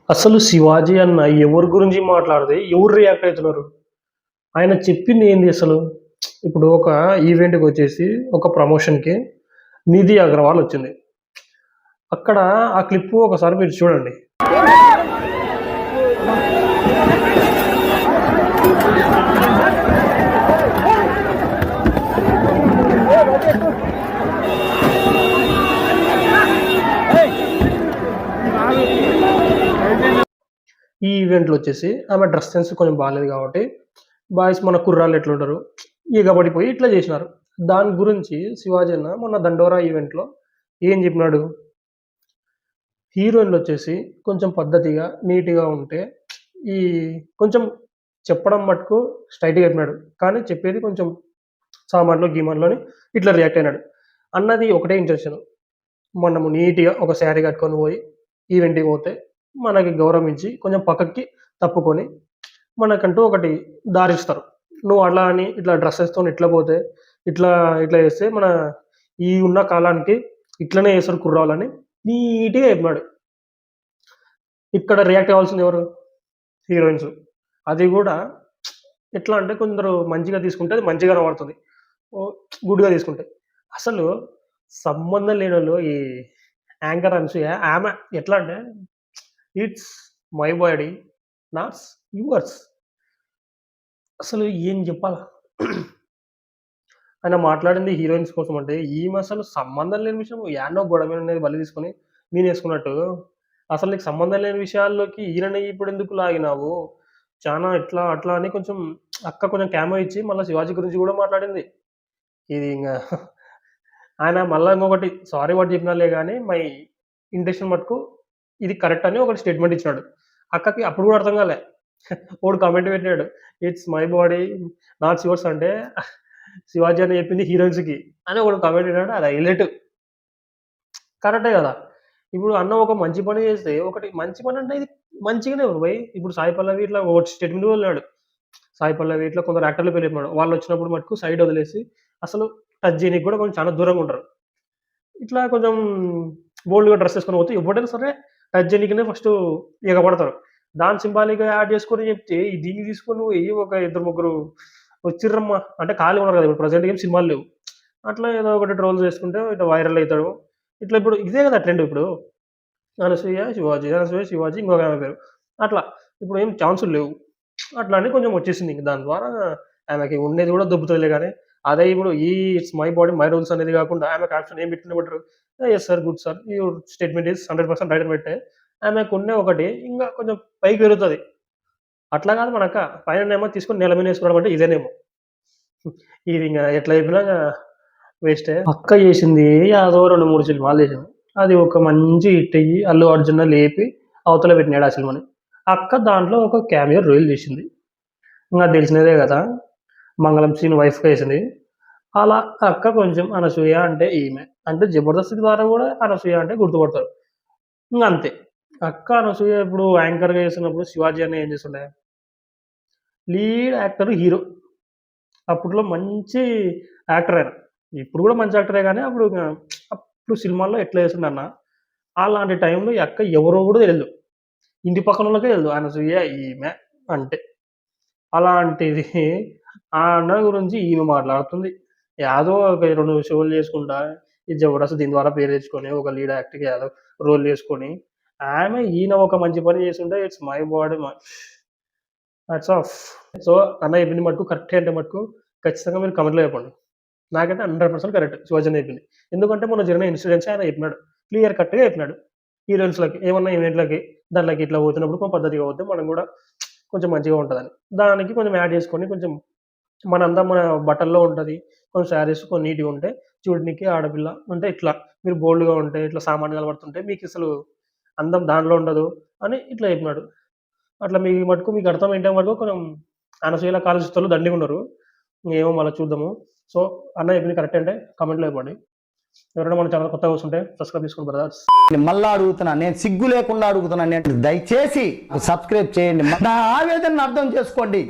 అసలు శివాజీ అన్న ఎవరి గురించి మాట్లాడితే ఎవరు రియాక్ట్ అవుతున్నారు? ఆయన చెప్పింది ఏంది అసలు? ఇప్పుడు ఒక ఈవెంట్‌కి వచ్చేసి ఒక ప్రమోషన్‌కి నిధి అగర్వాల్ వచ్చింది. అక్కడ ఆ క్లిప్పు ఒకసారి మీరు చూడండి. ఈ ఈవెంట్‌లో వచ్చేసి ఆమె డ్రెస్ సెన్స్ కొంచెం బాలేదు కాబట్టి, బాయ్స్ మన కుర్రాళ్ళు ఎట్లుంటారు, ఎగబడిపోయి ఇట్లా చేసినారు. దాని గురించి శివాజీ అన్న మొన్న దండోరా ఈవెంట్‌లో ఏం చెప్పినాడు? హీరోయిన్‌లొచ్చేసి కొంచెం పద్ధతిగా, నీట్‌గా ఉంటే ఈ కొంచెం చెప్పడం మటుకు స్ట్రెయిట్‌గా చెప్పినాడు. కానీ చెప్పేది కొంచెం సామాన్లు, గీమాన్లు అని ఇట్లా రియాక్ట్ అయినాడు. అన్నది ఒకటే ఇంటెన్షన్. మనము నీట్‌గా ఒక శారీ కట్టుకొని పోయి ఈవెంట్‌కి పోతే మనకి గౌరవించి కొంచెం పక్కకి తప్పుకొని మనకంటూ ఒకటి దారిస్తారు. నువ్వు అలా అని ఇట్లా డ్రెసెస్‌తోని ఇట్లా పోతే ఇట్లా, ఇట్లా చేస్తే మన ఈ ఉన్న కాలానికి ఇట్లనే చేస్తారు కుర్రాళ్ళని నీట్‌గా చెప్పినాడు. ఇక్కడ రియాక్ట్ అవ్వాల్సింది ఎవరు? హీరోయిన్స్. అది గూడా ఎట్లా అంటే కొందరు మంచిగా తీసుకుంటే అది మంచిగా కనబడుతది. ఓహ్! గుడ్‌గా తీసుకుంటే. అసలు సంబంధం లేనోళ్ళు ఈ యాంకర్ అనసూయ ఆమె ఎట్లా అంటే it's my body not yours. అసలు ఏం జెప్పాలా? ఆయన మాట్లాడింది హీరోయిన్స్ కోసం అంటే, ఈమె అసలు సంబంధం లేని విషయం యాడనో గోడ మీద ఉన్నది బల్ల తీసుకొని మీనేసుకున్నట్టు, అసలు నీకు సంబంధం లేని విషయాల్లోకి ఈయనని ఇప్పుడెందుకు లాగినావు? చానా ఇట్లా, అట్లా అని కొంచెం అక్క కొంచెం క్యామో ఇచ్చి మళ్ళా శివాజీ గురించి గూడా మాట్లాడింది. ఇది ఇంగ ఆయన మళ్ళా ఇంకొకటి సారీ వర్డ్ చెప్పినాలే గానీ, మై ఇంటెన్షన్ మటుకు ఇది కరెక్ట్ అని ఒకటి స్టేట్‌మెంట్ ఇచ్చినాడు. అక్కకి అప్పుడు గూడా అర్థం కాలే. వాడు కామెంట్ పెట్టినాడు. It's my body not yours అంటే శివాజీ అని చెప్పింది హీరోయిన్స్‌కి అని ఒకడు కామెంట్ పెట్టినాడు. అది హైలైట్. కరెక్టే గదా! ఇప్పుడు అన్న ఒక మంచి పని చేస్తే ఒకటి మంచి పని అంటే ఇది మంచిగానే భయ్. ఇప్పుడు సాయి పల్లవి ఇట్లా ఒకటి స్టేట్‌మెంట్ కూడా వదిలినాడు. సాయి పల్లవి ఇట్లా కొందరు యాక్టర్ల పేర్లు చెప్పినాడు. వాళ్ళొచ్చినప్పుడు మటుకు సైడ్ వదిలేసి అసలు టచ్ చేయనీకి కూడా కొంచెం చాలా దూరంగా ఉంటారు. ఇట్లా కొంచెం బోల్డ్‌గా డ్రెస్ ఏసుకొని పోతే ఎవ్వడైనా సరే టచ్ చేయనీకనే ఫస్టు ఎగబడతారు. దాన్ని సింబాలిక్‌గా యాడ్ చేసుకొని చెప్తే దీన్ని తీసుకొని పోయి ఒక ఇద్దరు ముగ్గురు వచ్చిర్రమ్మా అంటే ఖాళీగా ఉన్నారు కదా! ఇప్పుడు ప్రెజెంట్‌గా ఏం సినిమాలు లేవు. అట్లా ఏదో ఒకటి ట్రోల్స్ చేసుకుంటే ఇట్లా వైరల్ అయితాడు. ఇట్లా ఇప్పుడు ఇదే కదా ట్రెండ్ ఇప్పుడు. అనసూయ, శివాజీ, అనసూయ, శివాజీ ఇంకొక ఆమె పేరు. అట్లా ఇప్పుడు ఏం ఛాన్సులు లేవు. అట్లా అని కొంచెం వచ్చేసింది. ఇంక దాని ద్వారా ఆమెకి ఉండేది కూడా దొబ్బుతదిలే గానీ, అదే ఇప్పుడు ఈ it's my body my rules అనేది కాకుండా ఆమె క్యాప్షన్ ఏం పెట్టుకుంటే better? Yes sir, good sir. Your statement is 100% right అని పెడితే ఆమెకున్నే ఒకటి ఇంగా కొంచెం పైకి పెరుగుతది. అట్లా కాదు మన అక్క. పైననేమో తీసుకొని నేల మీద ఏసుకోవడం అంటే ఇదేనేమో. ఇది ఇంగ ఎట్లా చెప్పినా వేస్టే. అక్క చేసింది యాదో 2, 3 సినిమాలు చేసింది. అది ఒక మంచి హిట్ అయ్యి అల్లు అర్జున్‌ని లేపి అవతల పెట్టినాడు ఆ సినిమాని. అక్క దాంట్లో ఒక క్యామియో రోల్ చేసింది. ఇంగ అది తెలిసినదే కదా! మంగళం సీన్ వైఫ్‌గా చేసింది. అలా అక్క కొంచెం అనసూయ అంటే ఈమె. అంటే 'జబర్దస్త్' ద్వారా కూడా అనసూయ అంటే గుర్తుపడతారు. ఇంగంతే. అక్క అనసూయ ఇప్పుడు యాంకర్‌గా చేస్తున్నప్పుడు శివాజీ అన్న ఏం చేస్తుండే? Lead actor, hero. అప్పట్లో మంచి యాక్టర్ ఆయన. ఇప్పుడు గూడా మంచి యాక్టరే గానీ అప్పుడు అప్పుడు సినిమాల్లో ఎట్లా చేసిండన్న, అలాంటి టైంలో ఈ అక్క ఎవరో గూడా తెలీదు. ఇంటి పక్కనోళ్ళకే తెలీదు. అనసూయ ఈమె అంటే. అలాంటిది ఆ అన్న గురించి ఈమె మాట్లాడుతుంది. యాదో ఒక 2 షోలు చేసుకుంటా, ఈ 'జబర్దస్త్' దీని ద్వారా పేరు తెచ్చుకొని, ఒక లీడ్ యాక్టర్‌గా యాదో రోల్ చేసుకొని, ఈయన ఒక మంచి పని చేసుంటే it's my body hats off. So, అన్న చెప్పింది మటుకు కరెక్టే అంటే మటుకు ఖచ్చితంగా మీరు కామెంట్‌లో చెప్పండి. నాకైతే 100% కరెక్ట్ శివాజీ అన్న చెప్పింది. ఎందుకంటే మొన్న జరిగిన ఇన్సిడెంట్సే ఆయన చెప్పినాడు. క్లియర్ కట్‌గా చెప్పినాడు. హీరోయిన్స్‌లకి ఏమన్నా ఈవెంట్‌లకి దాంట్లకి ఇట్లా పోతున్నప్పుడు పద్ధతిగా పోతే మనం గూడా కొంచెం మంచిగా ఉంటదని. దానికి కొంచెం యాడ్ చేసుకొని కొంచెం మన అందం మన బట్టల్లో ఉంటది. కొంచెం శారీస్ కొన్ని నీట్‌గా ఉంటే చూడనీకి ఆడపిల్ల అంటే ఇట్లా మీరు బోల్డ్‌గా ఉంటే ఇట్లా సామాన్యంగా కనపడుతుంటే మీకసలు అందం దాంట్లో ఉండదు అని ఇట్లా చెప్పినాడు. అట్లా మీ మటుకు మీకు అర్థమయ్యేంత వరకు కొంచెం అనసూయలా కాలేజీస్తోళ్ళు దండిగున్నారు. ఏమో మళ్ళా చూద్దాము. సో, అన్న చెప్పింది కరెక్టే అంటే కామెంట్‌లో చెప్పండి. ఎవరైనా మన ఛానెల్ కొత్తగా వస్తుంటే సబ్స్క్రైబ్ చేసుకోండి బ్రదర్స్. మళ్ళా అడుగుతున్నా, నేను సిగ్గు లేకుండా అడుగుతున్నాను. దయచేసి సబ్స్క్రైబ్ చేయండి. నా ఆవేదనను అర్థం చేసుకోండి.